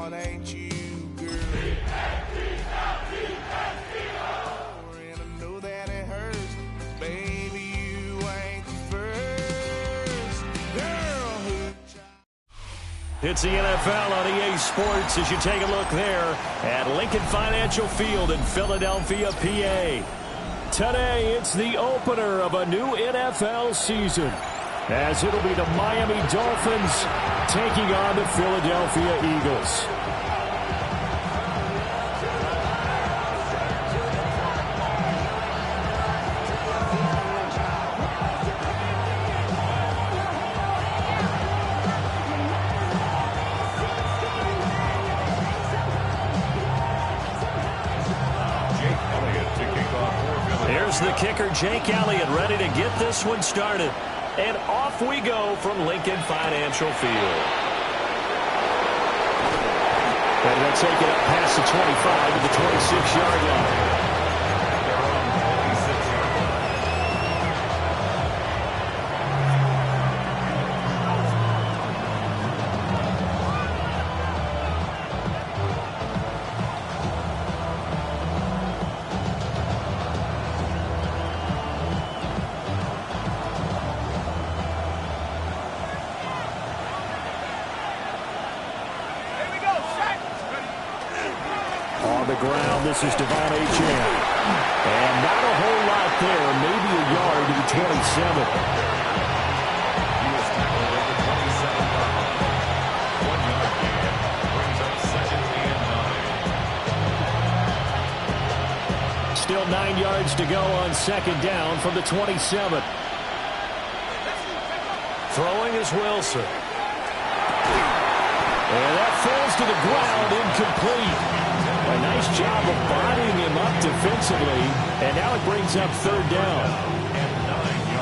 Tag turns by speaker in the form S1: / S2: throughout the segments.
S1: it ain't you, girl. And I know that it hurts, but baby, you ain't the first girl who.
S2: It's the NFL on EA Sports as you take a look there at Lincoln Financial Field in Philadelphia, PA. Today, it's the opener of a new NFL season, as it'll be the Miami Dolphins taking on the Philadelphia Eagles. Here's the kicker, Jake Elliott, ready to get this one started. And off we go from Lincoln Financial Field. And they'll take it up past the 25 to the 26-yard line. On the ground, this is Devon Achane. And not a whole lot there, maybe a yard to the 27.
S3: He was tackled at the 27-yard line. 1-yard gain brings up second and 9.
S2: Still 9 yards to go on second down from the 27. Throwing is Wilson. And that falls to the ground, incomplete. A nice job of bodying him up defensively, and now it brings up third down.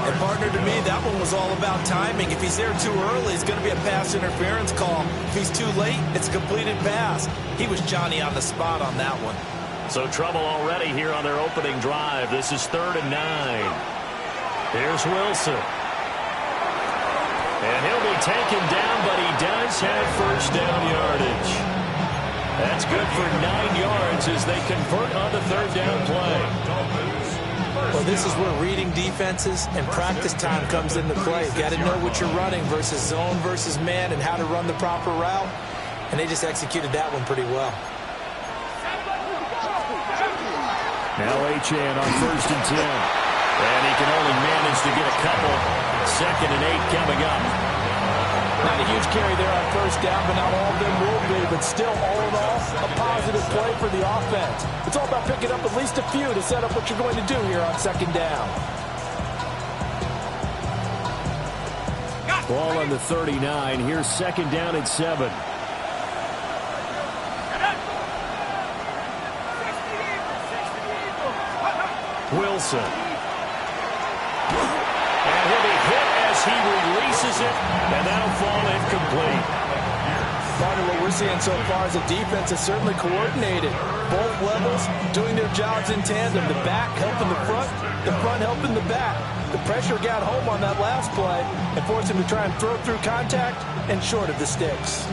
S4: And partner, to me, that one was all about timing. If he's there too early, it's going to be a pass interference call. If he's too late, it's a completed pass. He was Johnny on the spot on that one.
S2: So trouble already here on their opening drive. This is 3rd and 9. Here's Wilson. And he'll be taken down, but he does have first down yardage. That's good for 9 yards as they convert on the third down play.
S4: Well, this is where reading defenses and practice time comes into play. You got to know what you're running versus zone versus man and how to run the proper route. And they just executed that one pretty well.
S2: Now Achane on 1st and 10. And he can only manage to get a couple. 2nd and 8 coming up.
S4: Not a huge carry there on first down, but not all of them will be. But still, all in all, a positive play for the offense. It's all about picking up at least a few to set up what you're going to do here on second down.
S2: Ball on the 39. Here's 2nd down and 7. Wilson. And he'll be hit as he releases it, and that'll fall incomplete.
S4: Partner, what we're seeing so far is the defense is certainly coordinated. Both levels doing their jobs in tandem. The back helping the front helping the back. The pressure got home on that last play and forced him to try and throw through contact and short of the sticks.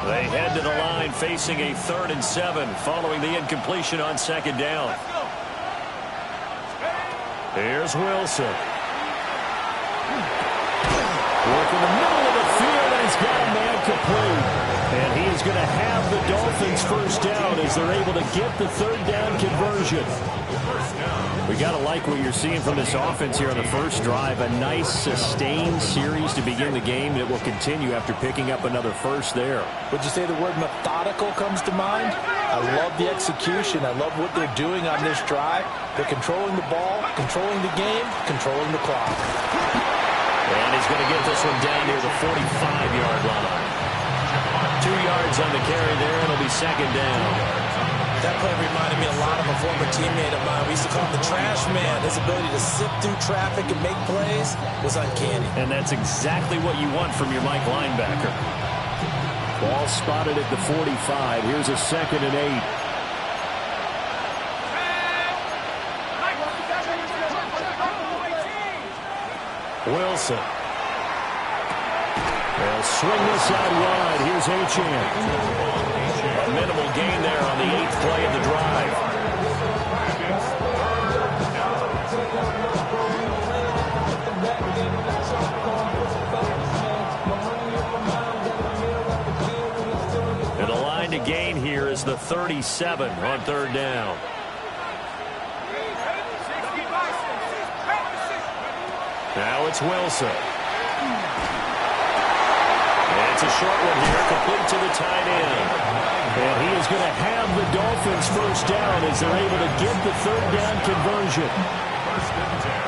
S2: They head to the line facing a 3rd and 7 following the incompletion on 2nd down. Here's Wilson. Work in the middle of the field, and he's got a man complete. And he is going to have the Dolphins first down as they're able to get the third down conversion. We got to like what you're seeing from this offense here on the first drive. A nice, sustained series to begin the game that will continue after picking up another first there.
S4: Would you say the word methodical comes to mind? I love the execution. I love what they're doing on this drive. They're controlling the ball, controlling the game, controlling the clock.
S2: And he's going to get this one down near the 45-yard line. 2 yards on the carry there, and it'll be 2nd down.
S4: That play reminded me a lot of a former teammate of mine. We used to call him the trash man. His ability to sift through traffic and make plays was uncanny.
S2: And that's exactly what you want from your Mike linebacker. Ball spotted at the 45. Here's a 2nd and 8. Wilson. They'll swing this out wide. Here's Achane.
S5: A minimal gain there on the 8th play of the drive.
S2: And the line to gain here is the 37 on 3rd down. Now it's Wilson. It's a short one here, complete to the tight end. And he is going to have the Dolphins first down as they're able to get the 3rd down conversion.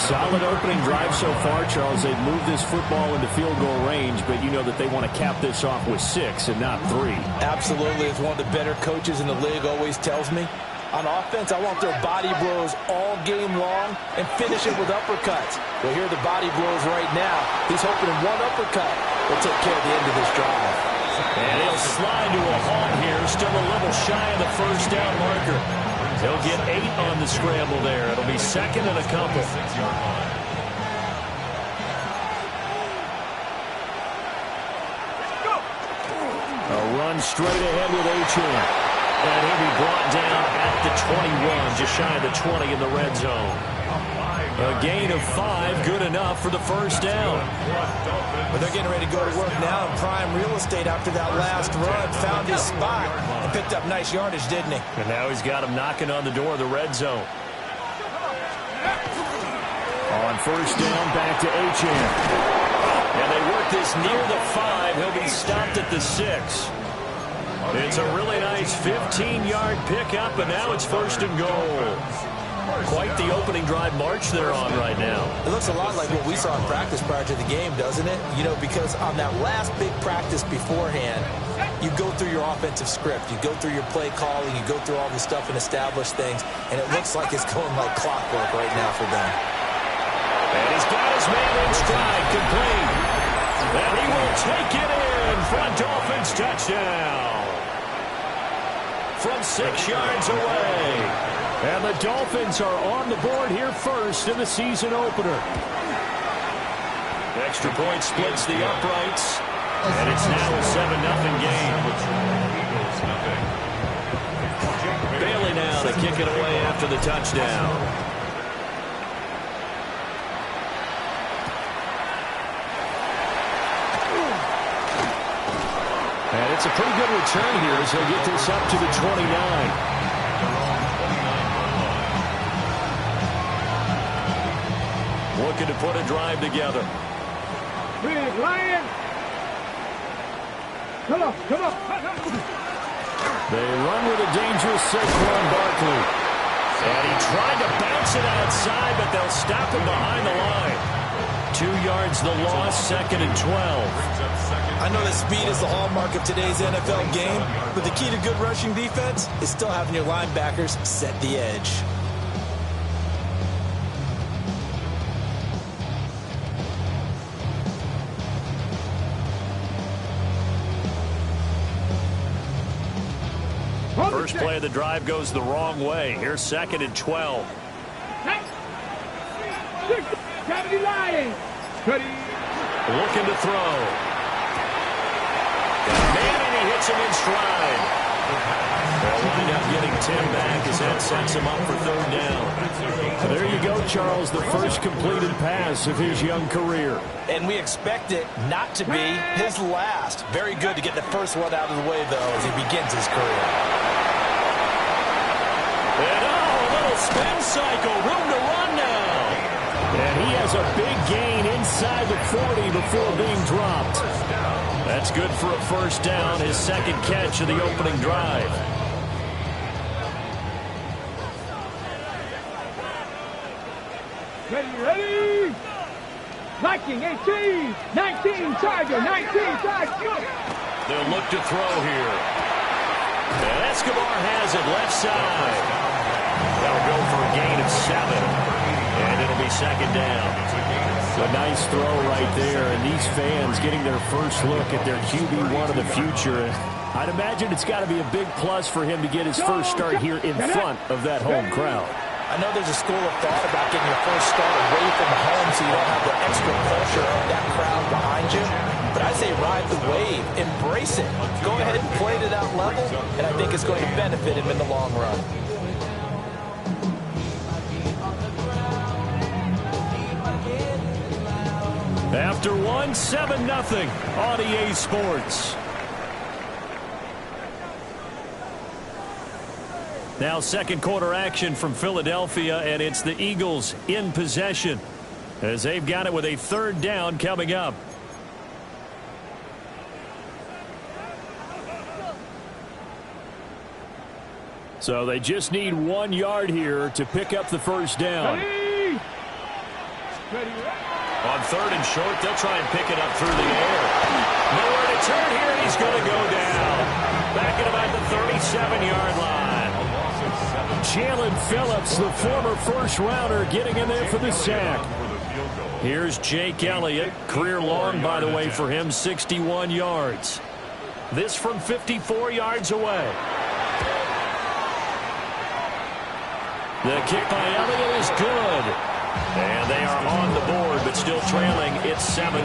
S2: Solid opening drive so far, Charles. They've moved this football into field goal range, but you know that they want to cap this off with 6 and not 3.
S4: Absolutely. As one of the better coaches in the league always tells me, on offense, I want their body blows all game long and finish it with uppercuts. Well, here are the body blows right now. He's hoping one uppercut will take care of the end of this drive.
S2: And he'll slide to a halt here, still a little shy of the first down marker. He'll get 8 on the scramble there. It'll be 2nd and a couple. A run straight ahead with Achane. And he'll be brought down at the 21, just shy of the 20 in the red zone. A gain of 5, good enough for the first down.
S4: But they're getting ready to go to work now in prime real estate after that last run. Found his spot and picked up nice yardage, didn't he?
S2: And now he's got him knocking on the door of the red zone. On first down, back to Achane. And they work this near the 5. He'll be stopped at the 6. It's a really nice 15-yard pickup, and now it's 1st and goal. Quite the opening drive march they're on right now.
S4: It looks a lot like what we saw in practice prior to the game, doesn't it? You know, because on that last big practice beforehand, you go through your offensive script. You go through your play calling. You go through all the stuff and establish things, and it looks like it's going like clockwork right now for them.
S2: And he's got his man in stride, complete. And he will take it in for a Dolphins touchdown. From 6 yards away. And the Dolphins are on the board here first in the season opener. Extra point splits the uprights. And it's now a 7-0 game. Bailey now to kick it away after the touchdown. And it's a pretty good return here as he'll get this up to the 29. Looking to put a drive together.
S6: Big Lion! Come on, come on!
S2: They run with a dangerous Saquon Barkley. And he tried to bounce it outside, but they'll stop him behind the line. 2 yards the loss, 2nd and 12.
S4: I know that speed is the hallmark of today's NFL game, but the key to good rushing defense is still having your linebackers set the edge.
S2: First play of the drive goes the wrong way. Here's 2nd and 12. Looking to throw. Man, and he hits him in stride. They'll wind up getting 10 back as that sets him up for 3rd down. There you go, Charles, the first completed pass of his young career.
S4: And we expect it not to be his last. Very good to get the first one out of the way, though, as he begins his career.
S2: And a little spin cycle, room to run now. And he has a big gain inside the 40 before being dropped. That's good for a first down, his 2nd catch of the opening drive.
S6: Ready? Viking 18, 19, Charger, 19, Charger.
S2: They'll look to throw here. And Escobar has it left side. That'll go for a gain of 7. And it'll be 2nd down. A nice throw right there. And these fans getting their first look at their QB1 of the future. I'd imagine it's got to be a big plus for him to get his first start here in front of that home crowd.
S4: I know there's a school of thought about getting your first start away from home so you don't have the extra pressure of that crowd behind you. But But I say ride the wave, embrace it. Go ahead and play to that level, and I think it's going to benefit him in the long run.
S2: After one, 7-0 on EA Sports. Now second quarter action from Philadelphia, and it's the Eagles in possession as they've got it with a third down coming up. So they just need 1 yard here to pick up the first down.
S6: Ready?
S5: On third and short, they'll try and pick it up through the air. Nowhere to turn here, and he's going to go down. Back at about the 37-yard line.
S2: Jalen Phillips, the former first-rounder, getting in there for the sack. Here's Jake Elliott. Career long, by the way, for him, 61 yards. This from 54 yards away. The kick by Elliott is good. And they are on the board, but still trailing. It's 7-3.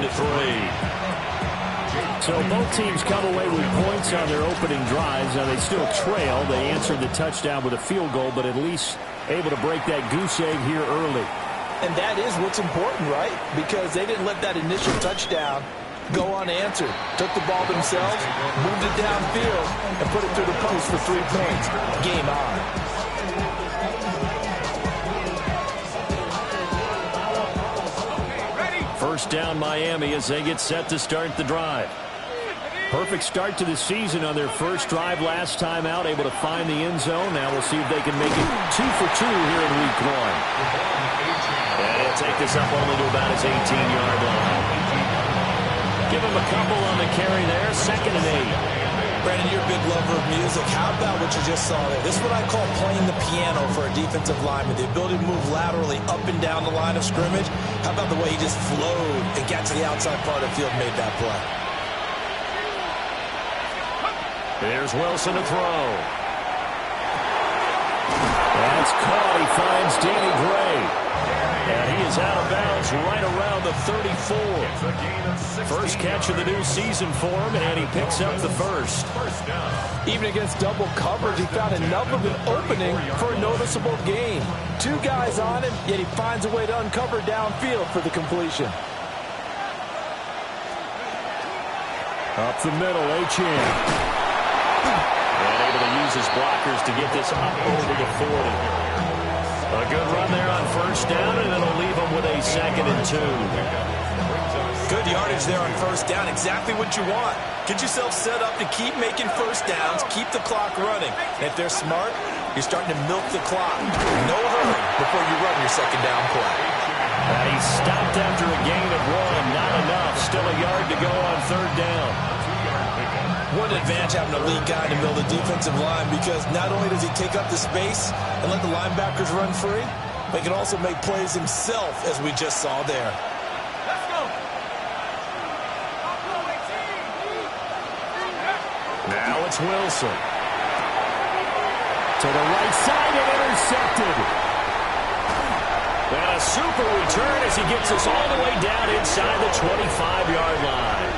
S2: So both teams come away with points on their opening drives. Now they still trail. They answered the touchdown with a field goal, but at least able to break that goose egg here early.
S4: And that is what's important, right? Because they didn't let that initial touchdown go unanswered. Took the ball themselves, moved it downfield, and put it through the post for 3 points. Game on.
S2: First down Miami as they get set to start the drive. Perfect start to the season on their first drive last time out, able to find the end zone. Now we'll see if they can make it 2 for 2 here in week 1.
S5: And he'll take this up only to about his 18-yard line.
S2: Give him a couple on the carry there. 2nd and 8.
S4: Brandon, you're a big lover of music. How about what you just saw there? This is what I call playing the piano for a defensive lineman. The ability to move laterally up and down the line of scrimmage. How about the way he just flowed and got to the outside part of the field and made that play?
S2: There's Wilson to throw. That's caught. He finds Danny Gray. And he is out of bounds right around the 34. First catch of the new season for him, and he picks up the first.
S4: Even against double coverage, he found enough of an opening for a noticeable gain. 2 guys on him, yet he finds a way to uncover downfield for the completion.
S2: Up the middle, Achane.
S5: And able to use his blockers to get this up over the 40. A good run there on first down, and it'll leave him with a 2nd and 2.
S4: Good yardage there on first down. Exactly what you want. Get yourself set up to keep making first downs, keep the clock running. And if they're smart, you're starting to milk the clock. No hurry before you run your second down play.
S2: And he stopped after a gain of 1. Not enough. Still a yard to go on third down.
S4: What an advantage having a lead guy in the middle of the defensive line, because not only does he take up the space and let the linebackers run free, but he can also make plays himself, as we just saw there.
S6: Let's go.
S2: Now it's Wilson. To the right side and intercepted.
S5: And a super return as he gets us all the way down inside the 25-yard line.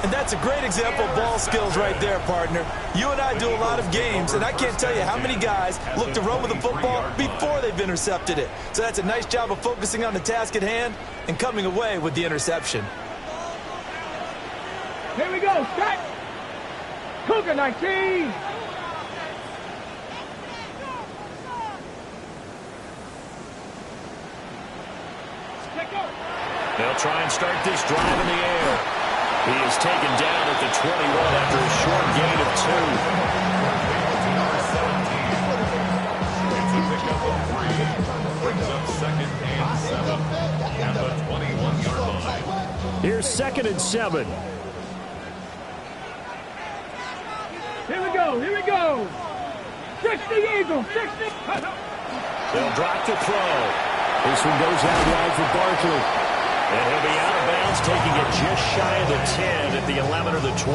S4: And that's a great example of ball skills right there, partner. You and I do a lot of games, and I can't tell you how many guys look to run with the football before they've intercepted it. So that's a nice job of focusing on the task at hand and coming away with the interception.
S6: Here we go. Set. Cougar 19.
S5: They'll try and start this drive in the air. He is taken down at the 21 after a short gain of 2.
S3: Brings up 2nd and 7 at the 21-yard line.
S2: Here's 2nd and 7.
S6: Here we go. Here we go. 60 Eagles. 60.
S5: They'll drop to throw.
S2: This one goes out wide for Barkley.
S5: And he'll be out of bounds, taking it just shy of the 10 at the 11 or the 12.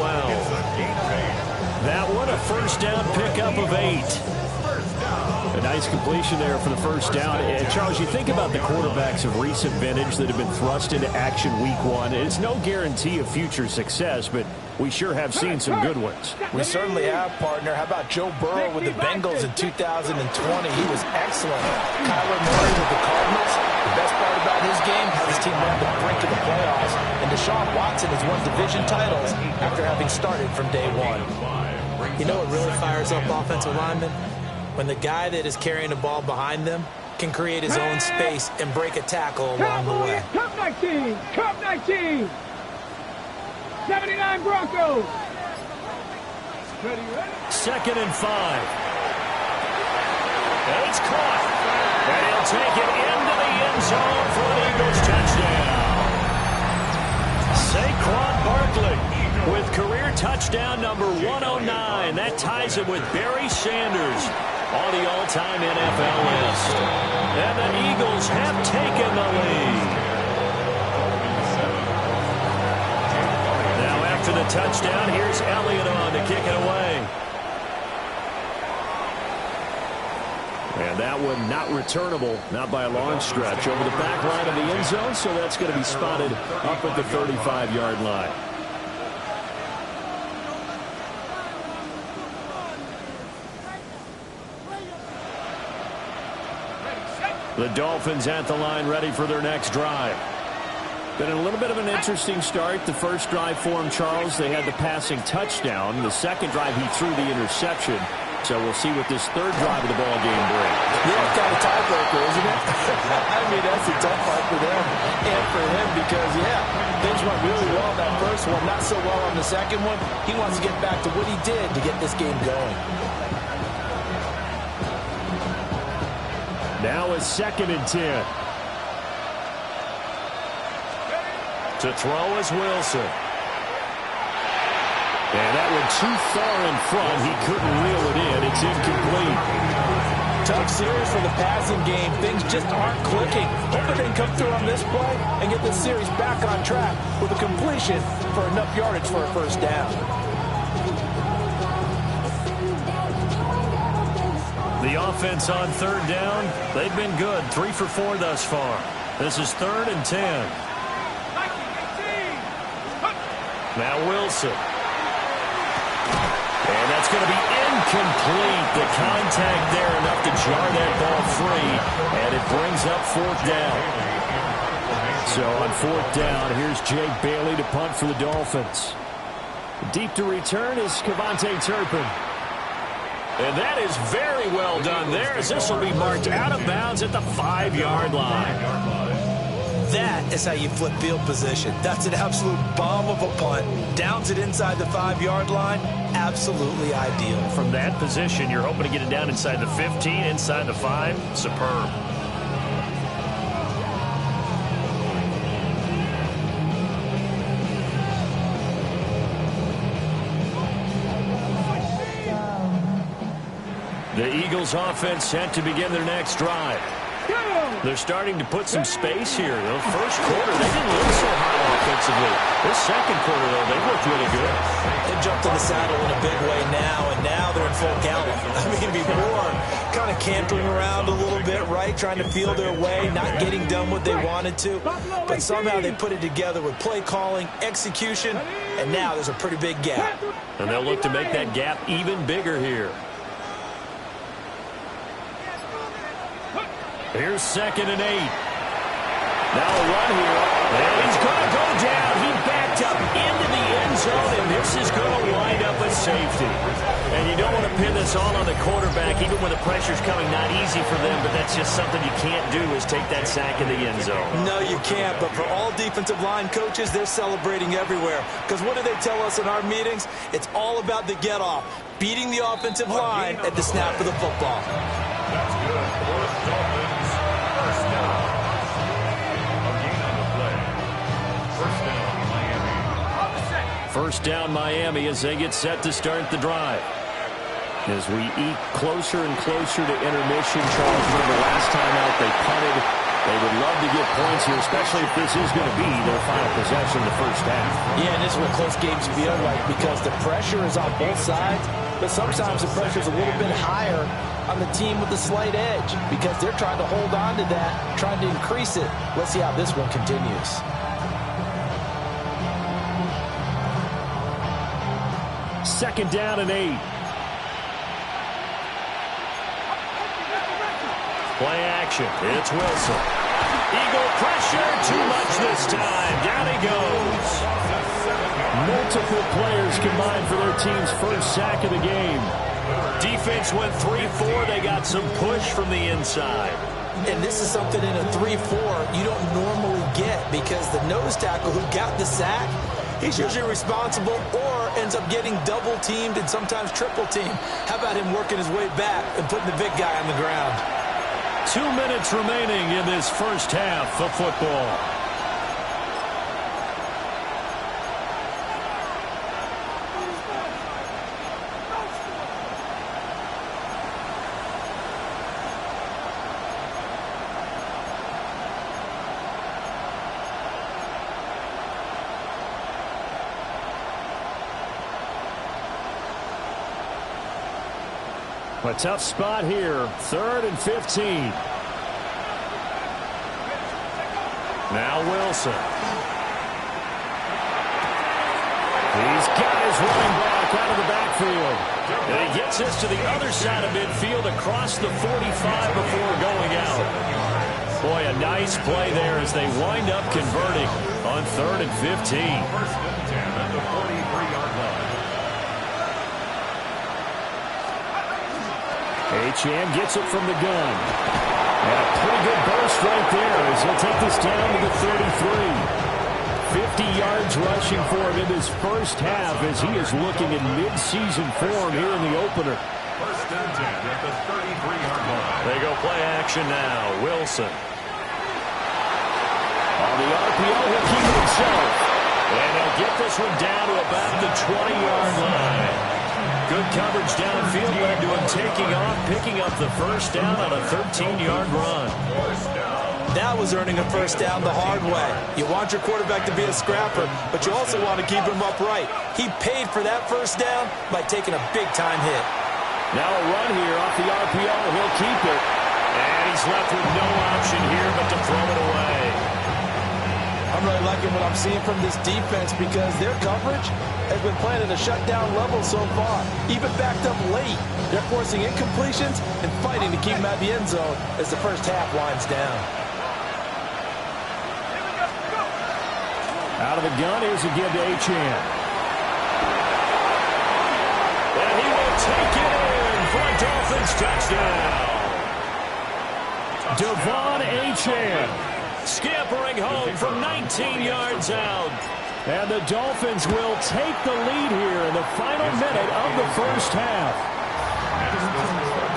S2: That one, a first down pickup of 8. A nice completion there for the first down. And Charles, you think about the quarterbacks of recent vintage that have been thrust into action week one. It's no guarantee of future success, but we sure have seen some good ones.
S4: We certainly have, partner. How about Joe Burrow with the Bengals in 2020? He was excellent. Kyler Murray with the Cardinals. The best part about his game, how his team went to the brink of the playoffs. And Deshaun Watson has won division titles after having started from day one. You know what really fires up offensive linemen? When the guy that is carrying the ball behind them can create his own space and break a tackle along the way.
S6: Cup 19! Cup 19! 79 Broncos! Ready?
S2: 2nd and 5. And it's caught. And he'll take it into the end zone for an Eagles touchdown. Saquon Barkley with career touchdown number 109. That ties him with Barry Sanders on the all-time NFL list. And the Eagles have taken the lead. Now after the touchdown, here's Elliott on to kick it away. And that one not returnable, not by a long stretch, over the back line of the end zone, so that's going to be spotted up at the 35-yard line. The Dolphins at the line, ready for their next drive. Been a little bit of an interesting start. The first drive for him, Charles, they had the passing touchdown. The second drive, he threw the interception. So we'll see what this third drive of the ball game brings.
S4: Yeah, it's kind of tiebreaker, isn't it? I mean, that's a tough part for them and for him because, yeah, things went really well that first one, not so well on the second one. He wants to get back to what he did to get this game going.
S2: Now it's 2nd and 10. To throw is Wilson. And that one too far in front. He couldn't reel it in. It's incomplete.
S4: Tough series for the passing game. Things just aren't clicking. Hoping they can come through on this play and get this series back on track with a completion for enough yardage for a first down.
S2: The offense on 3rd down, they've been good. 3 for 4 thus far. This is 3rd and 10. Now Wilson. And that's going to be incomplete. The contact there enough to jar that ball free. And it brings up 4th down. So on 4th down, here's Jake Bailey to punt for the Dolphins. Deep to return is Kevontae Turpin. And that is very well done there, as this will be marked out of bounds at the 5-yard line.
S4: That is how you flip field position. That's an absolute bomb of a punt. Downs it inside the 5-yard line. Absolutely ideal.
S5: From that position, you're hoping to get it down inside the 15, inside the 5. Superb.
S2: The Eagles offense set to begin their next drive. They're starting to put some space here. The first quarter, they didn't look so hot offensively. This second quarter, though, they looked really good.
S4: They jumped to the saddle in a big way now, and now they're in full gallop. I mean, before, kind of cantering around a little bit, right? Trying to feel their way, not getting done what they wanted to. But somehow they put it together with play calling, execution, and now there's a pretty big gap.
S2: And they'll look to make that gap even bigger here. Here's 2nd and 8. Now a run here. And he's going to go down. He backed up into the end zone, and this is going to wind up a safety. And you don't want to pin this all on the quarterback, even when the pressure's coming. Not easy for them, but that's just something you can't do is take that sack in the end zone.
S4: No, you can't. But for all defensive line coaches, they're celebrating everywhere. Because what do they tell us in our meetings? It's all about the get-off. Beating the offensive line at the snap of the football.
S3: That's good for the Dolphins. First down. A gain on the play. First down, Miami.
S2: First down, Miami, as they get set to start the drive. As we eke closer and closer to intermission, Charles, remember last time out they punted. They would love to get points here, especially if this is going to be their final possession in the first half.
S4: Yeah, and this is what close games feel like because the pressure is on both sides. but sometimes the pressure's a little bit higher on the team with the slight edge because they're trying to hold on to that, trying to increase it. Let's see how this one continues.
S2: Second down and 8.
S5: Play action. It's Wilson. Eagle pressure. Too much this time. Down he goes.
S2: Multiple players combined for their team's first sack of the game.
S5: Defense went 3-4. They got some push from the inside.
S4: And this is something in a 3-4 you don't normally get because the nose tackle who got the sack, he's usually responsible or ends up getting double-teamed and sometimes triple-teamed. How about him working his way back and putting the big guy on the ground?
S5: 2 minutes remaining in this first half of football.
S2: A tough spot here. 3rd and 15.
S5: Now Wilson.
S2: He's got his running back out of the backfield.
S5: And he gets this to the other side of midfield across the 45 before going out. Boy, a nice play there as they wind up converting on 3rd and 15.
S3: First and 10 at the 43-yard line.
S2: Achane gets it from the gun. And a pretty good burst right there as he'll take this down to the 33. 50 yards rushing for him in this first half as he is looking in mid-season form here in the opener.
S3: First and 10 at the 33-yard line.
S5: They go play action now. Wilson.
S2: On the RPO, he'll keep it himself.
S5: And he'll get this one down to about the 20-yard line. Good coverage downfield led to him taking off, picking up the first down on a 13-yard run.
S4: That was earning a first down the hard way. You want your quarterback to be a scrapper, but you also want to keep him upright. He paid for that first down by taking a big-time hit.
S2: Now a run here off the RPO. He'll keep it.
S5: And he's left with no option here but to throw it away.
S4: I'm really liking what I'm seeing from this defense because their coverage has been playing at a shutdown level so far. Even backed up late, they're forcing incompletions and fighting to keep them out of the end zone as the first half winds down.
S2: Out of the gun, here's a give to Achane.
S5: And he will take it in for a Dolphins touchdown.
S2: Devon Achane
S5: scampering home from 19 yards out.
S2: And the Dolphins will take the lead here in the final minute of the first half.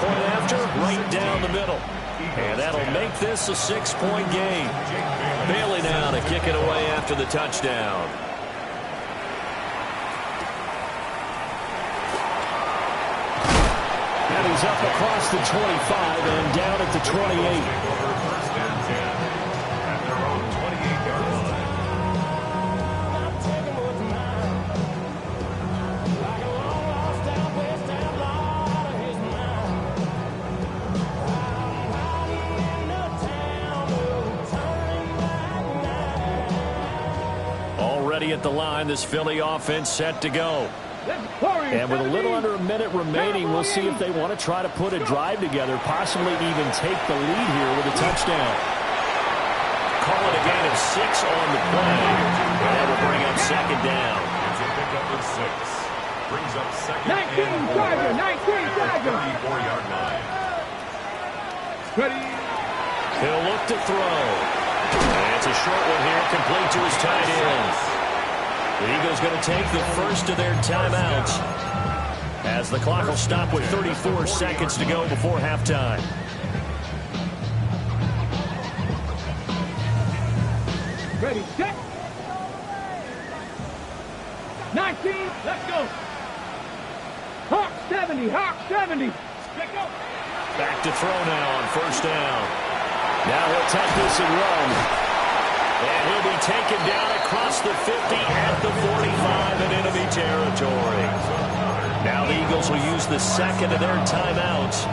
S5: Point after, right down the middle. And that'll make this a 6-point game. Bailey now to kick it away after the touchdown.
S2: And he's up across the 25 and down at the 28.
S3: First and 10 at their own 28-yard line.
S5: Already at the line, this Philly offense set to go.
S2: And with a little under a minute remaining, we'll see if they want to try to put a drive together, possibly even take the lead here with a touchdown.
S5: Call it a gain of 6 on the play. And that will bring up second down.
S3: It's a pickup of 6. Brings up second
S6: 19
S3: and 4.
S6: Tiger, 19 Tiger.
S3: 34-yard line.
S6: Ready.
S5: He'll look to throw. And it's a short one here, complete to his tight end. The Eagles going to take the first of their timeouts as the clock will stop with 34 seconds to go before halftime.
S6: Ready, set. 19, let's go. Hawk 70, Hawk 70. Let's go.
S5: Back to throw now on first down. Now he'll take this and run. And he'll be taken down across the 50 at the 45 in enemy territory. Now the Eagles Eagles will use the second of their timeouts.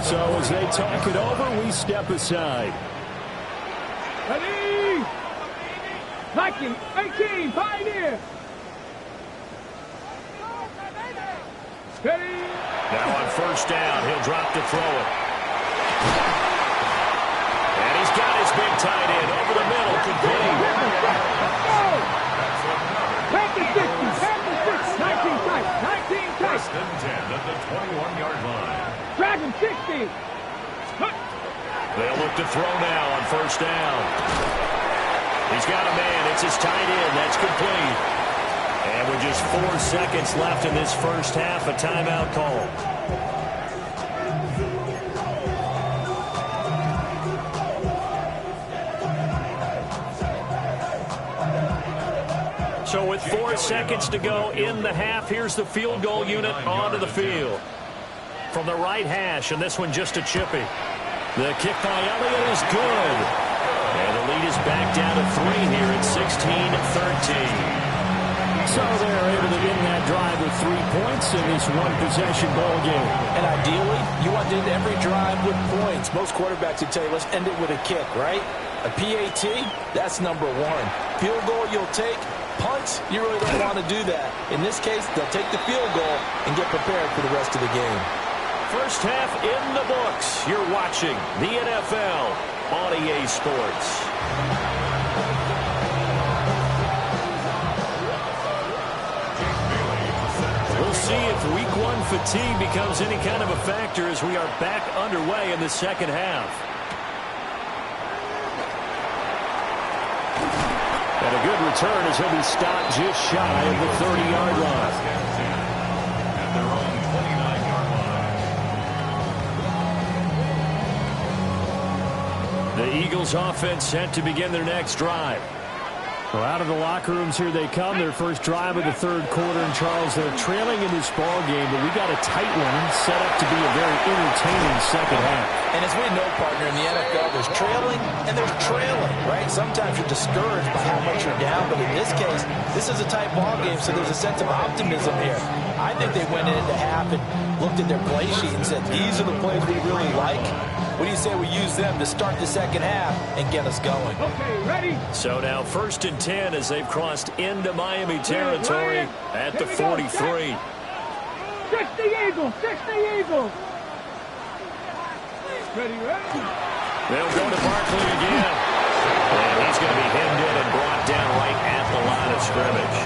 S2: So as they talk it over, we step aside.
S6: Ready? 19, 18, Pioneer. Ready?
S5: Now on first down, he'll drop to throw it. And he's got his big tight end over the middle, complete.
S6: Back to 60, back to 6, 19 tight, 19 tight.
S3: First and 10 at the 21-yard line.
S6: Dragon 60.
S5: They'll look to throw now on first down. He's got a man. It's his tight end. That's complete. And with just 4 seconds left in this first half, a timeout call. So with 4 seconds to go in the half, here's the field goal unit onto the field. From the right hash, and this one just a chippy. The kick by Elliott is good. And the lead is back down to 3 here at 16-13.
S2: So they're able to end that drive with 3 points in this one-possession ball game.
S4: And ideally, you want to end every drive with points. Most quarterbacks would tell you, let's end it with a kick, right? A PAT, that's number 1. Field goal you'll take. Punts, you really don't want to do that. In this case, they'll take the field goal and get prepared for the rest of the game.
S5: First half in the books. You're watching the NFL on EA Sports. We'll see if week 1 fatigue becomes any kind of a factor as we are back underway in the second half.
S2: And a good return as he'll be stopped just shy of the 30-yard line.
S3: At their own 29-yard line.
S5: The Eagles offense set to begin their next drive.
S2: Well, out of the locker rooms here they come. Their first drive of the third quarter. And, Charles, they're trailing in this ball game, but we got a tight one set up to be a very entertaining second half.
S4: And as we know, partner, in the NFL, there's trailing and there's trailing, right? Sometimes you're discouraged by how much you're down, but in this case, this is a tight ball game, so there's a sense of optimism here. I think they went into half and looked at their play sheet and said, these are the plays we really like. What do you say we use them to start the second half and get us going?
S6: Okay, ready?
S5: So now first and 10 as they've crossed into Miami territory at the 43.
S6: 60 Eagles, 60 Eagles. Ready, ready?
S5: They'll go to Barkley again. And he's going to be hemmed in and brought down right at the line of scrimmage.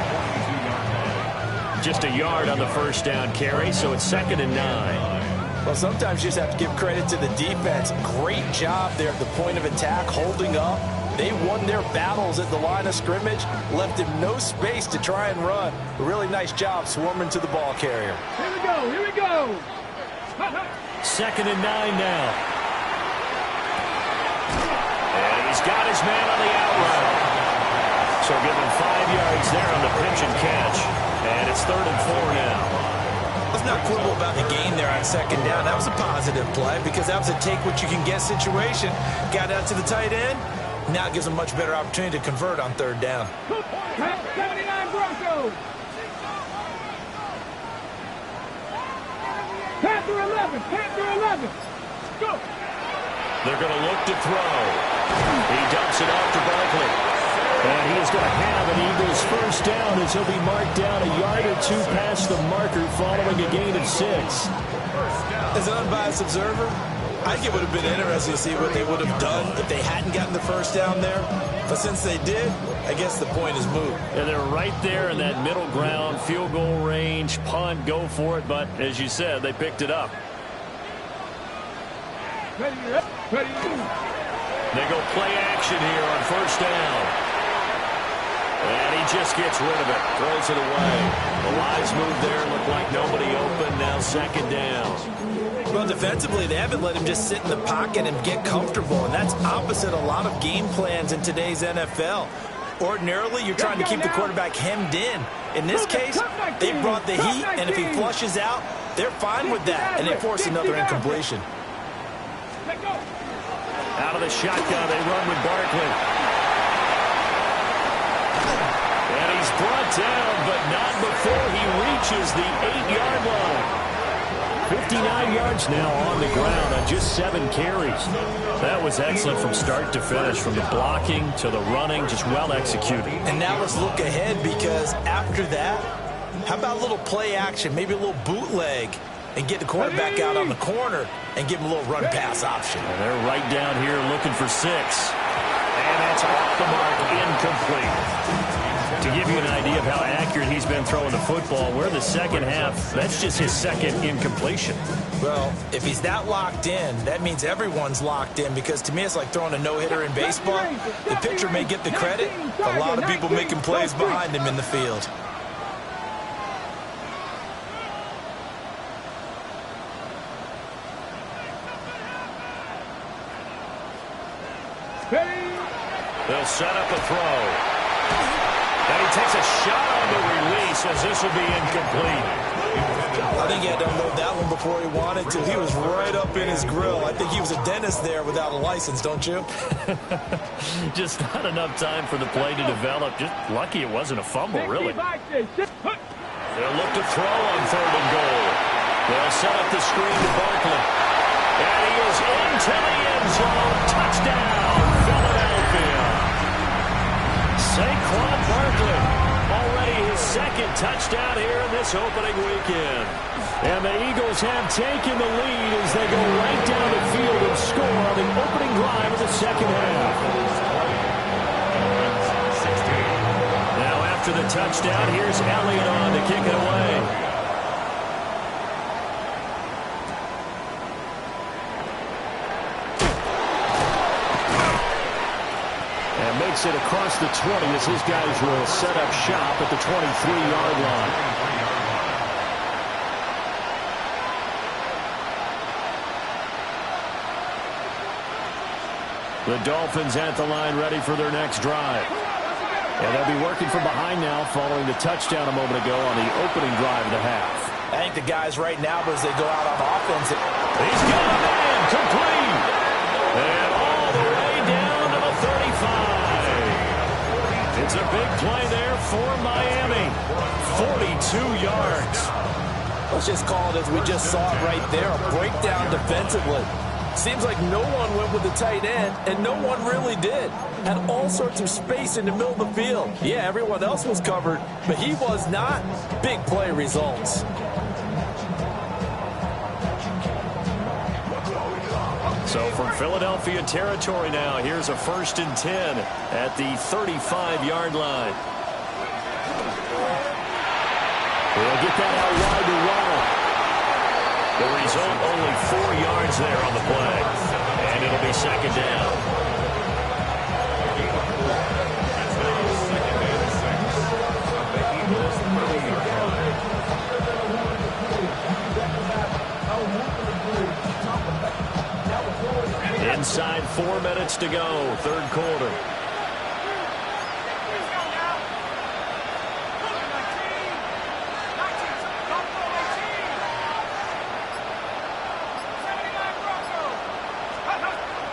S5: Just a yard on the first down carry, so it's 2nd and 9.
S4: Well, sometimes you just have to give credit to the defense. Great job there at the point of attack, holding up. They won their battles at the line of scrimmage, left him no space to try and run. A really nice job swarming to the ball carrier.
S6: Here we go, here we go.
S5: 2nd and 9 now. And he's got his man on the out route. So give him 5 yards there on the pitch and catch. And it's 3rd and 4 now.
S4: Let's not quibble about the gain there on second down. That was a positive play because that was a take-what-you-can-get situation. Got out to the tight end. Now it gives them a much better opportunity to convert on 3rd down.
S6: 79 Broncos. Panther 11, Panther 11. Go.
S5: They're going to look to throw. He dumps it off to Barkley.
S2: And he is going to have an Eagles first down as he'll be marked down a yard or 2 past the marker following a gain of 6.
S4: As an unbiased observer, I think it would have been interesting to see what they would have done if they hadn't gotten the first down there. But since they did, I guess the point is moot.
S5: And they're right there in that middle ground, field goal range, punt, go for it. But as you said, they picked it up.
S6: Ready, ready.
S5: They go play action here on first down. And he just gets rid of it, throws it away. The wise move there, looked like nobody open, now 2nd down.
S4: Well, defensively, they haven't let him just sit in the pocket and get comfortable, and that's opposite a lot of game plans in today's NFL. Ordinarily, you're trying to keep the quarterback hemmed in. In this case, they brought the heat, and if he flushes out, they're fine with that, and they force another incompletion.
S5: Out of the shotgun, they run with Barkley. And he's brought down, but not before he reaches the 8-yard line. 59 yards now on the ground on just 7 carries. That was excellent from start to finish, from the blocking to the running, just well executed.
S4: And now let's look ahead, because after that, how about a little play action, maybe a little bootleg, and get the quarterback out on the corner and give him a little run-pass option.
S5: And they're right down here looking for 6. And that's off the mark, incomplete. To give you an idea of how accurate he's been throwing the football, we're in the second half. That's just his second incompletion.
S4: Well, if he's that locked in, that means everyone's locked in, because to me it's like throwing a no-hitter in baseball. The pitcher may get the credit, a lot of people making plays behind him in the field.
S5: They'll set up a throw. And he takes a shot on the release, as this will be incomplete.
S4: I think he had to unload that one before he wanted to. He was right up in his grill. I think he was a dentist there without a license, don't you?
S5: Just not enough time for the play to develop. Just lucky it wasn't a fumble, really. They'll look to throw on 3rd and goal. They'll set up the screen to Barkley. And he is into the end zone. Touchdown, Philadelphia. Saquon Barkley, already his 2nd touchdown here in this opening weekend.
S2: And the Eagles have taken the lead as they go right down the field and score on the opening drive of the second half.
S5: Now after the touchdown, here's Elliott on to kick it away.
S2: Makes it across the 20 as his guys will set up shop at the 23-yard line. The Dolphins at the line, ready for their next drive. And they'll be working from behind now following the touchdown a moment ago on the opening drive of the half.
S4: I think the guys right now, as they go out on offense,
S5: he's got a man complete. And all the way down to the 35. It's a big play there for Miami. 42 yards.
S4: Let's just call it as we just saw it right there, a breakdown defensively. Seems like no one went with the tight end, and no one really did. Had all sorts of space in the middle of the field. Yeah, everyone else was covered, but he was not. Big play results.
S5: So from Philadelphia territory now, here's a 1st and 10 at the 35-yard line.
S2: They'll get that out wide to Waddle.
S5: The result, only 4 yards there on the play. And it'll be 2nd down. Inside 4 minutes to go, 3rd quarter.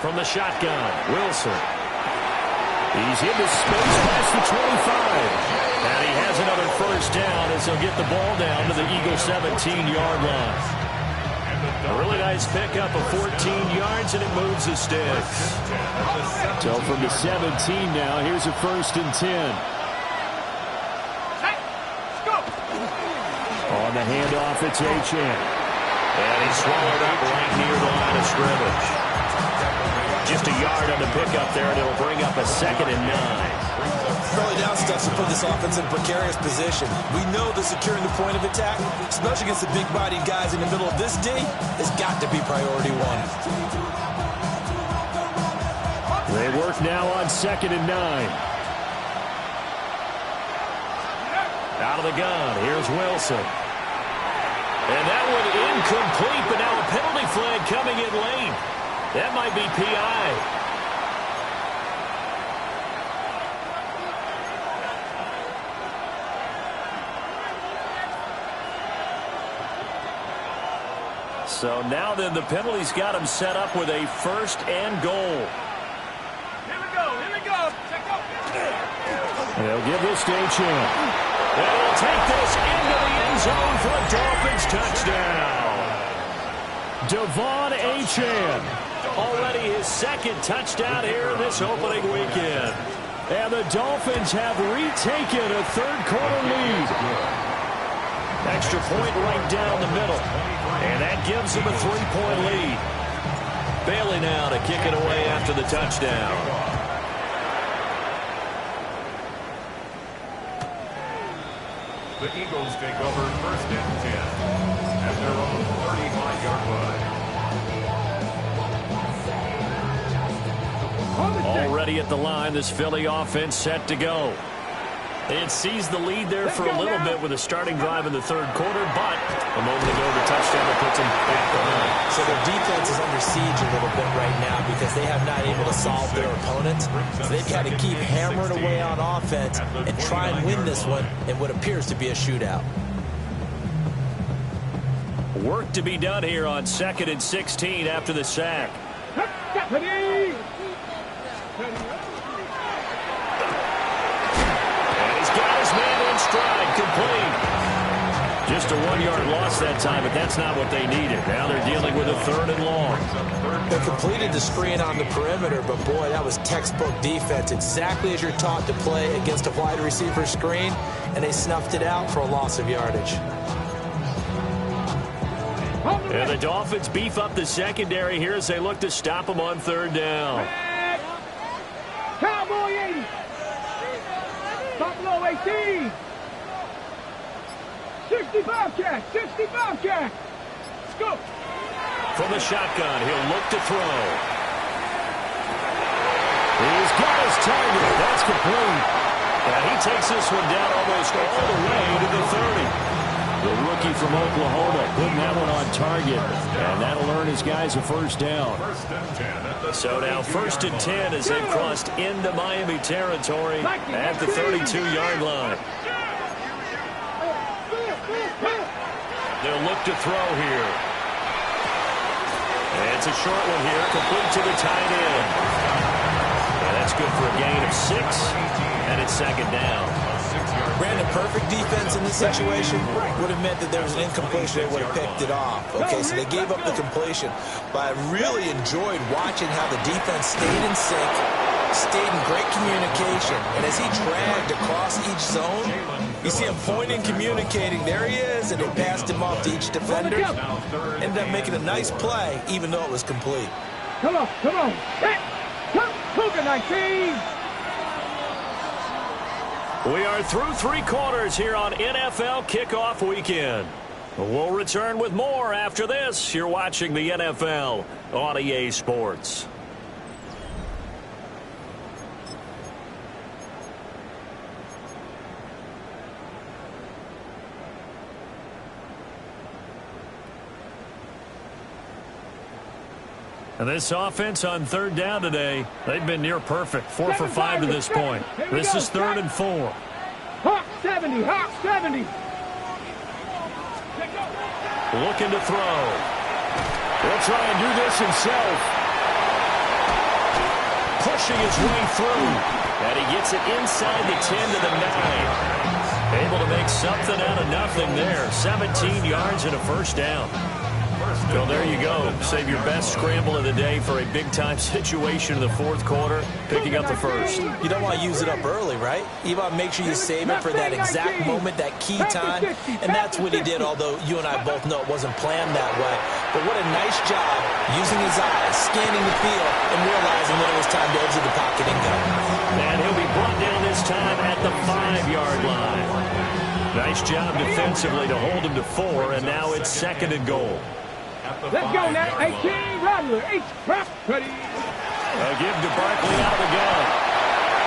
S5: From the shotgun, Wilson. He's into space past the 25. And he has another 1st down as he'll get the ball down to the Eagles' 17-yard line. A really nice pickup of 14 yards, and it moves the sticks.
S2: So from the 17 now, here's a 1st and 10. On the handoff, it's Achane.
S5: And he swallowed up right near the line of scrimmage. Just a yard on the pickup there, and it'll bring up a 2nd and 9.
S4: Early down stuff to put this offense in a precarious position. We know that securing the point of attack, especially against the big-bodied guys in the middle of this D, has got to be priority 1.
S2: They work now on 2nd and 9.
S5: Out of the gun, here's Wilson. And that one incomplete, but now a penalty flag coming in late. That might be PI. So now then the penalty's got him set up with a 1st and goal.
S6: Here we go.
S2: They'll give this to Achane.
S5: And he'll take this into the end zone for a Dolphins touchdown.
S2: Devon Achane.
S5: Already his second touchdown here this opening weekend.
S2: And the Dolphins have retaken a third-quarter lead.
S5: Extra point right down the middle. And that gives them a 3-point lead. Bailey now to kick it away after the touchdown.
S3: The Eagles take over 1st and 10 at their own 35-yard line.
S5: Already at the line, this Philly offense set to go. It sees the lead there for a little bit with a starting drive in the third quarter, but a moment ago the touchdown that puts them back behind.
S4: So their defense is under siege a little bit right now because they have not able to solve their opponents. So they've got to keep hammering away on offense and try and win this one in what appears to be a shootout.
S5: Work to be done here on 2nd and 16 after the sack. Stride complete. Just a 1-yard loss that time, but that's not what they needed. Now they're dealing with a 3rd and long.
S4: They completed the screen on the perimeter, but boy, that was textbook defense. Exactly as you're taught to play against a wide receiver screen, and they snuffed it out for a loss of yardage.
S5: And the Dolphins beef up the secondary here as they look to stop them on 3rd down.
S6: Cowboy 80. Buffalo 18. 65 catch. 65 catch. Let's go.
S5: From the shotgun, he'll look to throw.
S2: He's got his target. That's complete.
S5: And he takes this one down almost all the way to the 30.
S2: The rookie from Oklahoma putting that one on target. And that'll earn his guys a 1st down.
S5: So now 1st and 10 as they've crossed into Miami territory at the 32-yard line. They'll look to throw here. And it's a short one here, complete to the tight end. And that's good for a gain of 6, and it's 2nd down.
S4: Brandon, perfect defense in this situation would have meant that there was an incompletion. They would have picked it off. Okay, so they gave up the completion. But I really enjoyed watching how the defense stayed in sync, stayed in great communication. And as he dragged across each zone, you see him pointing, communicating. There he is, and they passed him off to each defender. Ended up making a nice play, even though it was complete.
S6: Come on, come on. Come, Cougar 19.
S5: We are through 3 quarters here on NFL Kickoff Weekend. We'll return with more after this. You're watching the NFL on EA Sports. And this offense on 3rd down today, they've been near perfect. 4 for 5 to this point. This is 3rd and 4.
S6: Hawk 70, Hawk 70.
S5: Looking to throw.
S2: He'll try and do this himself.
S5: Pushing his way through. And he gets it inside the 10 to the 9. Able to make something out of nothing there. 17 yards and a 1st down. Well, there you go. Save your best scramble of the day for a big-time situation in the 4th quarter, picking up the 1st.
S4: You don't want to use it up early, right? You want to make sure you save it for that exact moment, that key time. And that's what he did, although you and I both know it wasn't planned that way. But what a nice job using his eyes, scanning the field, and realizing that it was time to exit the pocket and go.
S5: And he'll be brought down this time at the 5-yard line. Nice job defensively to hold him to 4, and now it's 2nd and goal.
S6: Let's go now. 18, Rattler. H-Trap. Ready.
S5: A give to Barkley out of the gun.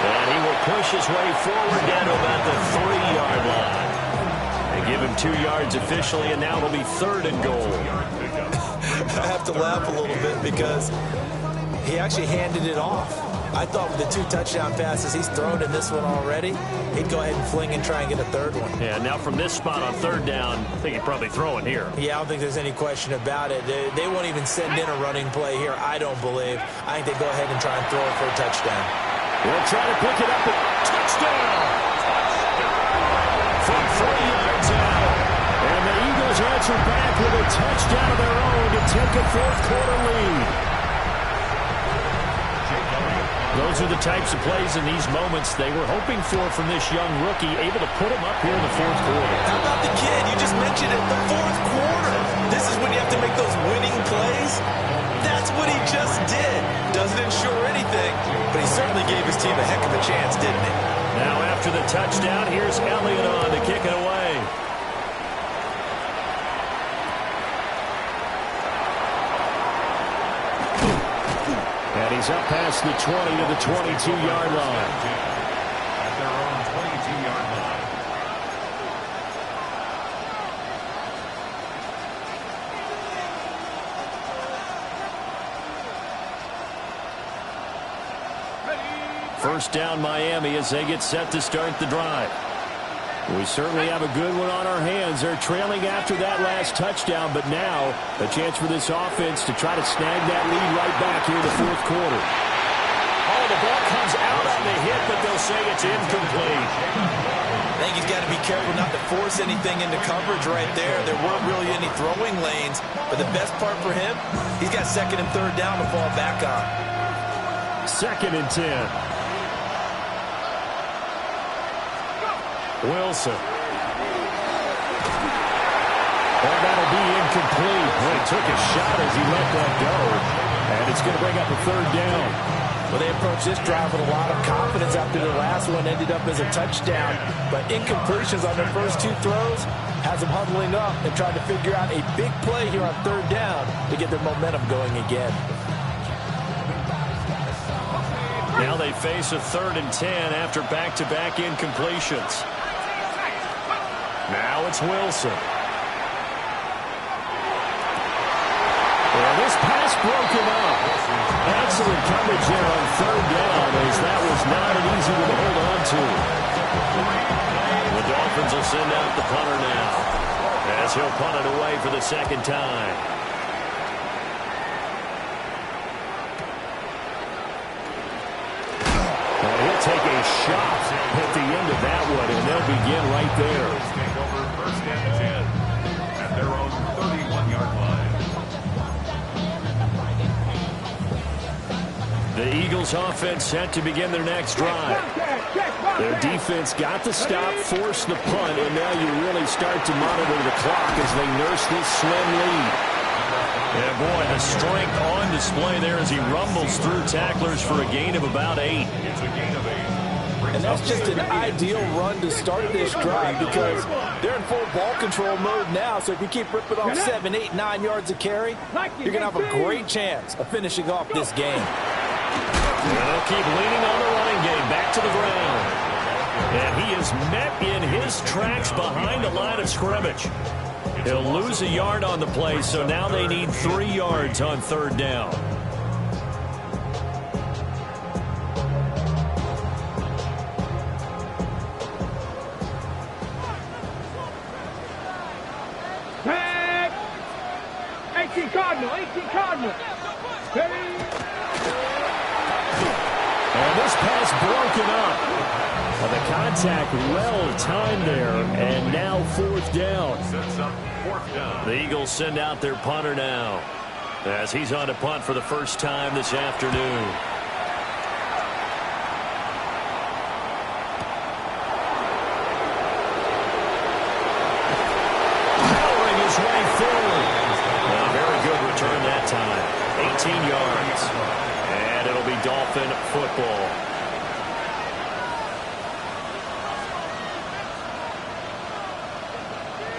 S5: And he will push his way forward down to about the 3-yard line. They give him 2 yards officially, and now it'll be 3rd and goal.
S4: I have to laugh a little bit because he actually handed it off. I thought with the 2 touchdown passes he's thrown in this one already, he'd go ahead and fling and try and get a 3rd one.
S5: Yeah, now from this spot on 3rd down, I think he'd probably throw it here.
S4: Yeah, I don't think there's any question about it. They won't even send in a running play here, I don't believe. I think they go ahead and try and throw it for a touchdown.
S2: We'll try to pick it up. Touchdown!
S5: For from 3 yards out. And the Eagles answer back with a touchdown of their own to take a fourth-quarter lead. Those are the types of plays in these moments they were hoping for from this young rookie, able to put him up here in the fourth quarter.
S4: How about the kid? You just mentioned it, the fourth quarter. This is when you have to make those winning plays. That's what he just did. Doesn't ensure anything, but he certainly gave his team a heck of a chance, didn't he?
S5: Now after the touchdown, here's Elliott on to kick it away. And he's up past the 20 to the 22-yard line.
S3: At their own 22-yard line.
S5: First down Miami as they get set to start the drive. We certainly have a good one on our hands. They're trailing after that last touchdown, but now a chance for this offense to try to snag that lead right back here in the fourth quarter. Oh, the ball comes out on the hit, but they'll say it's incomplete.
S4: I think he's got to be careful not to force anything into coverage right there. There weren't really any throwing lanes, but the best part for him, he's got second and third down to fall back on.
S5: Second and 10. Wilson. And that'll be incomplete. Well, he took a shot as he let that go. And it's going to bring up a third down.
S4: Well, they approached this drive with a lot of confidence after their last one ended up as a touchdown. But incompletions on their first two throws has them huddling up and trying to figure out a big play here on third down to get their momentum going again.
S5: Now they face a 3rd and 10 after back-to-back incompletions. Now it's Wilson. Well, this pass broken up. Excellent coverage there on third down, as that was not an easy one to hold on to. The Dolphins will send out the punter now, as he'll punt it away for the second time. Well, he'll take a shot at the end of that one, and they'll begin right there.
S3: Take over first and 10 at their own 31-yard line.
S5: The Eagles offense set to begin their next drive. Their defense got the stop, forced the punt, and now you really start to monitor the clock as they nurse this slim lead. Yeah, boy, the strength on display there as he rumbles through tacklers for a gain of about 8.
S3: It's a gain of 8.
S4: And that's just an ideal run to start this drive because they're in full ball control mode now. So if you keep ripping off 7, 8, 9 yards of carry, you're going to have a great chance of finishing off this game.
S5: They'll keep leaning on the running game back to the ground. And he is met in his tracks behind the line of scrimmage. He'll lose a yard on the play, so now they need 3 yards on third down.
S6: Tag! 18 Cardinal, 18 Cardinal.
S5: And this pass broken up. The contact well timed there, and now fourth down.
S3: Sets up fourth down.
S5: The Eagles send out their punter now, as he's on to punt for the first time this afternoon. Powering his way forward. A very good return that time. 18 yards. And it'll be Dolphin football.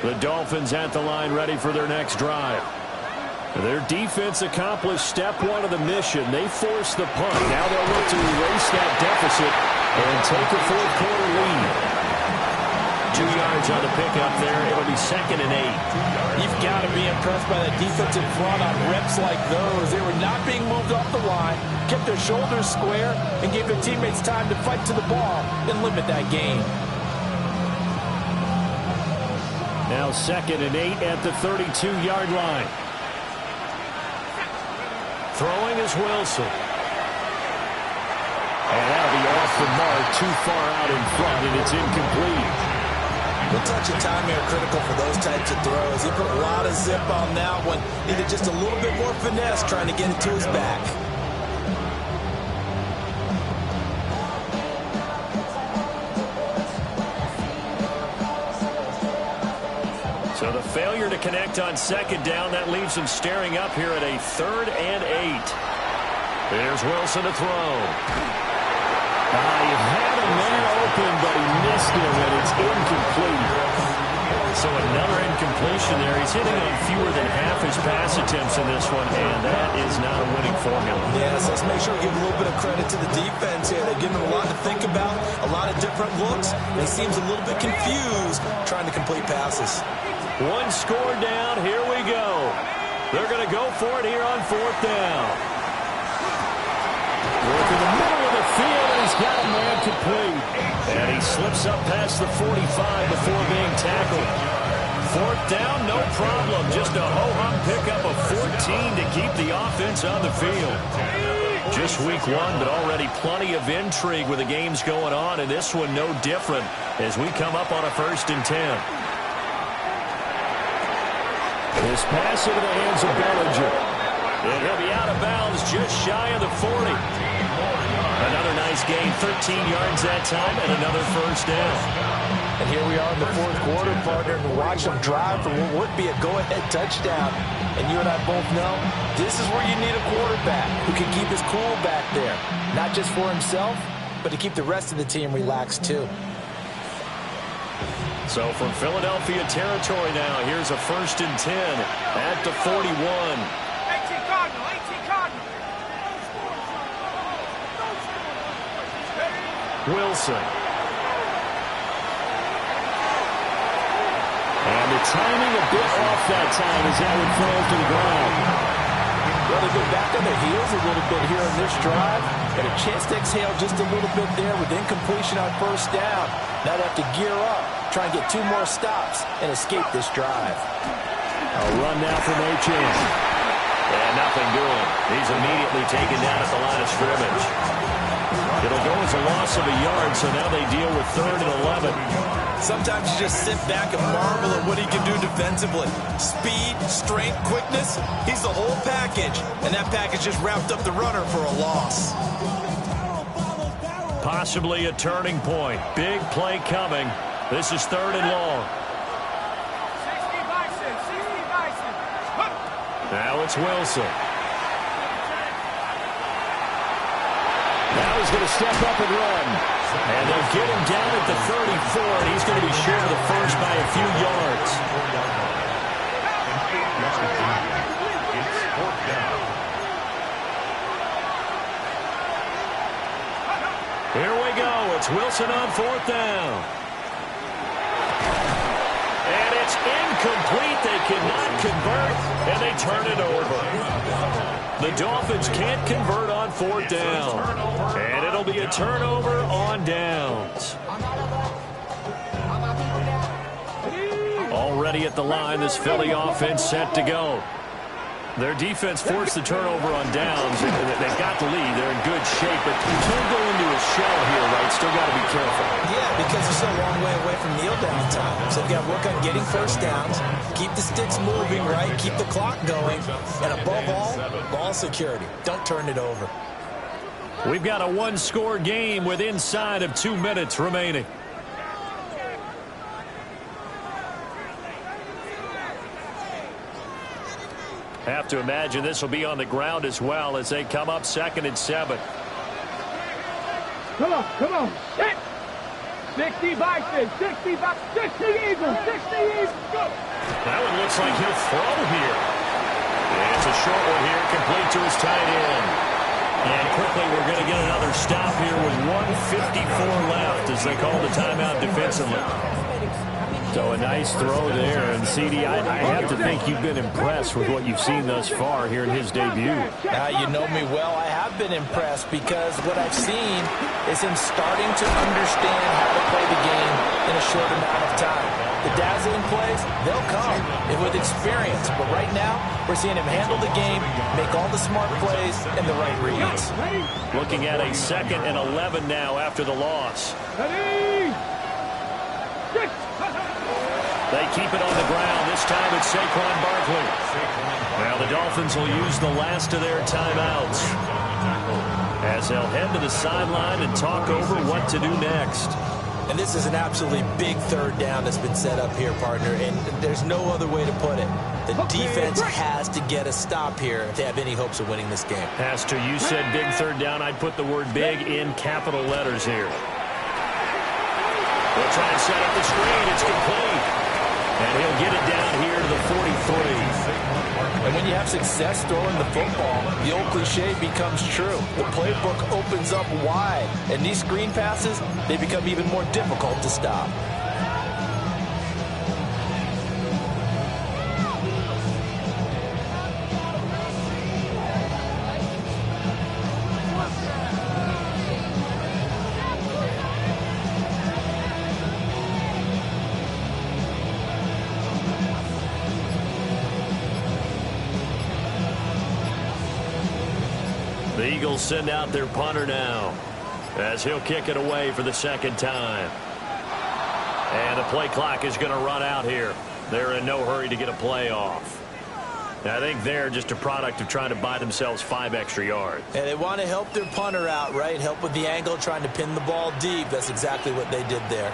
S5: The Dolphins at the line ready for their next drive. Their defense accomplished step one of the mission. They forced the punt. Now they'll look to erase that deficit and take a fourth-quarter lead. 2 yards on the pickup there. It'll be 2nd and 8.
S4: You've got to be impressed by the defensive front on reps like those. They were not being moved off the line, kept their shoulders square, and gave their teammates time to fight to the ball and limit that gain.
S5: Now 2nd and 8 at the 32-yard line. Throwing is Wilson. And that'll be off the mark, too far out in front, and it's incomplete.
S4: A touch of time here critical for those types of throws. He put a lot of zip on that one. Needed just a little bit more finesse trying to get it to his back.
S5: So the failure to connect on second down, that leaves him staring up here at a 3rd and 8. There's Wilson to throw.
S2: He had a man open, but he missed him, and it's incomplete.
S5: So another incompletion there. He's hitting on fewer than half his pass attempts in this one, and that is not a winning formula.
S4: Yes, let's make sure we give a little bit of credit to the defense here. They're giving him a lot to think about, a lot of different looks, and he seems a little bit confused trying to complete passes.
S5: One score down. Here we go. They're going to go for it here on 4th down.
S2: Work in the middle of the field, and he's got a man complete.
S5: And he slips up past the 45 before being tackled. 4th down, no problem. Just a ho-hum pickup of 14 to keep the offense on the field. Just week 1, but already plenty of intrigue with the games going on, and this one no different as we come up on a 1st and 10.
S2: This pass into the hands of Bellinger.
S5: And he'll be out of bounds just shy of the 40. Another nice gain, 13 yards that time, and another 1st down.
S4: And here we are in the 4th quarter, partner, and watch them drive for what would be a go-ahead touchdown. And you and I both know this is where you need a quarterback who can keep his cool back there. Not just for himself, but to keep the rest of the team relaxed too.
S5: So from Philadelphia territory now, here's a 1st and 10 at the 41.
S6: 18 Cardinal, 18 Cardinal.
S5: Wilson.
S2: And the timing a bit off that time as that one falls to the ground.
S4: Well, they've been back on their heels a little bit here on this drive, and a chance to exhale just a little bit there with incompletion on 1st down. Now they have to gear up, try and get 2 more stops, and escape this drive.
S2: A run now from Achane.
S5: And nothing doing. He's immediately taken down at the line of scrimmage. It'll go as a loss of a yard, so now they deal with 3rd and 11.
S4: Sometimes you just sit back and marvel at what he can do defensively. Speed, strength, quickness, he's the whole package. And that package just wrapped up the runner for a loss.
S5: Possibly a turning point. Big play coming. This is 3rd and long.
S6: 60 Bison.
S5: Now it's Wilson.
S2: Now he's going to step up and run.
S5: And they'll get him down at the 34, and he's going to be short of the 1st by a few yards. Here we go. It's Wilson on 4th down. And it's incomplete. They cannot convert, and they turn it over. The Dolphins can't convert on 4th down. And it'll be a turnover on downs. Already at the line, this Philly offense set to go. Their defense forced the turnover on downs. They've got the lead. They're in good shape, but you can't go into a shell here, right? Still got to be careful.
S4: Yeah, because you're so a long way away from kneel down time. So you've got to work on getting 1st downs, keep the sticks moving, right? Keep the clock going. And above all, ball security. Don't turn it over.
S5: We've got a 1-score game with inside of 2 minutes remaining. Have to imagine this will be on the ground as well as they come up 2nd and 7.
S6: Come on. Hit. 60 Bison, 60 Eagles, 60 Eagles, go.
S5: That one looks like he'll throw here. It's a short one here, complete to his tight end. And quickly we're going to get another stop here with 1:54 left as they call the timeout defensively.
S2: So a nice throw there. And, CD, I have to think you've been impressed with what you've seen thus far here in his debut.
S4: You know me well. I have been impressed because what I've seen is him starting to understand how to play the game in a short amount of time. The dazzling plays, they'll come with experience. But right now, we're seeing him handle the game, make all the smart plays, and the right reads.
S5: Looking at a 2nd and 11 now after the loss.
S6: Ready? 6.
S5: They keep it on the ground. This time it's Saquon Barkley. Now the Dolphins will use the last of their timeouts as they'll head to the sideline and talk over what to do next.
S4: And this is an absolutely big third down that's been set up here, partner, and there's no other way to put it. The defense has to get a stop here if they have any hopes of winning this game.
S5: Pastor, you said big third down. I'd put the word big in capital letters here. They'll try and set up the screen. It's complete. And he'll get it down here to the 43.
S4: And when you have success throwing the football, the old cliche becomes true. The playbook opens up wide, and these screen passes, they become even more difficult to stop.
S5: The Eagles send out their punter now as he'll kick it away for the second time. And the play clock is going to run out here. They're in no hurry to get a play off. I think they're just a product of trying to buy themselves 5 extra yards.
S4: And they want to help their punter out, right? Help with the angle, trying to pin the ball deep. That's exactly what they did there.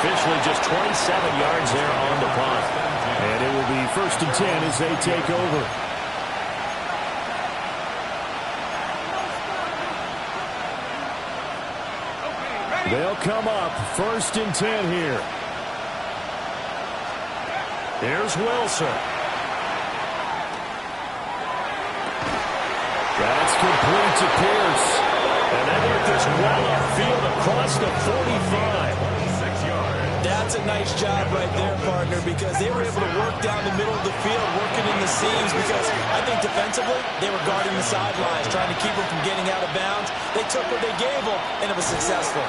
S5: Officially just 27 yards there on the punt.
S2: And it will be 1st and 10 as they take over. They'll come up 1st and 10 here.
S5: Here's Wilson.
S2: That's complete to Pierce.
S5: And they work this well upfield across the 45.
S4: That's a nice job right there, partner, because they were able to work down the middle of the field, working in the seams, because I think defensively they were guarding the sidelines, trying to keep them from getting out of bounds. They took what they gave them, and it was successful. A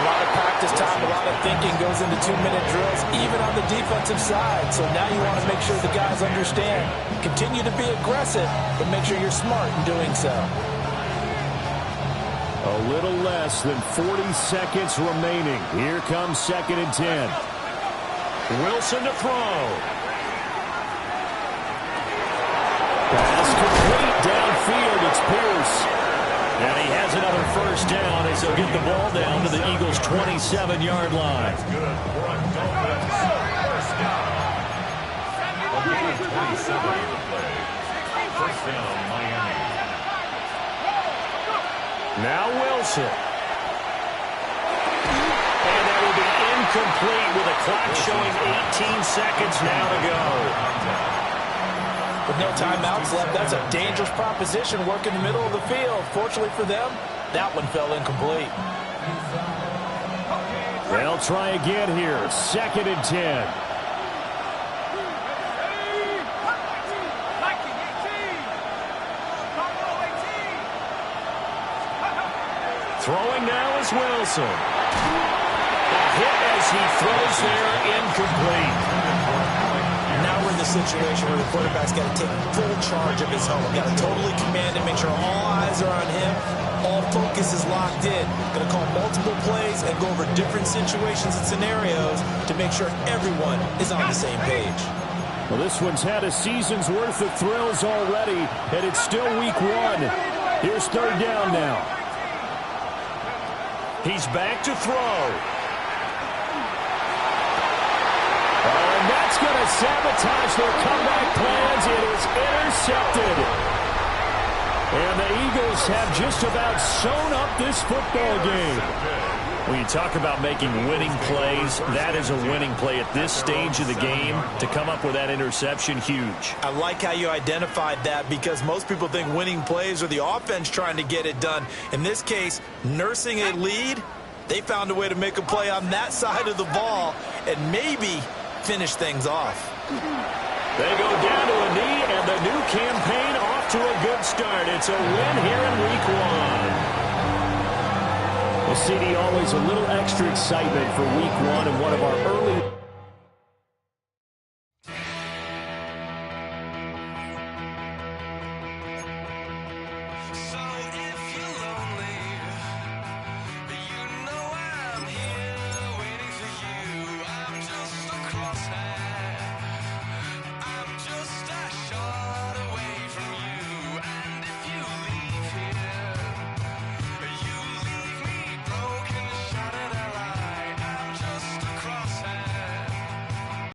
S4: lot of practice time, a lot of thinking goes into 2-minute drills, even on the defensive side. So now you want to make sure the guys understand. Continue to be aggressive, but make sure you're smart in doing so.
S2: A little less than 40 seconds remaining. Here comes 2nd and 10.
S5: Wilson to throw.
S2: Pass complete downfield. It's Pierce.
S5: And he has another 1st down as he'll get the ball down to the Eagles' 27-yard line.
S3: That's good. For a Dolphins first down. A gain of 27 on the play. 1st down, Miami.
S5: Now Wilson. And that will be incomplete with a clock showing 18 seconds now to go.
S4: With no timeouts left, that's a dangerous proposition. Work in the middle of the field. Fortunately for them, that one fell incomplete.
S2: They'll try again here. 2nd and 10.
S5: Throwing now is Wilson. A hit as he throws there, incomplete.
S4: Now we're in the situation where the quarterback's got to take full charge of his home. Got to totally command it, make sure all eyes are on him. All focus is locked in. Going to call multiple plays and go over different situations and scenarios to make sure everyone is on the same page.
S2: Well, this one's had a season's worth of thrills already, and it's still week 1. Here's 3rd down now.
S5: He's back to throw.
S2: And that's going to sabotage their comeback plans. It is intercepted. And the Eagles have just about sewn up this football game.
S5: When you talk about making winning plays, that is a winning play at this stage of the game. To come up with that interception, huge.
S4: I like how you identified that, because most people think winning plays are the offense trying to get it done. In this case, nursing a lead, they found a way to make a play on that side of the ball and maybe finish things off.
S5: They go down to a knee, and the new campaign off to a good start. It's a win here in week 1.
S2: Well, CD, always a little extra excitement for week one and one of our early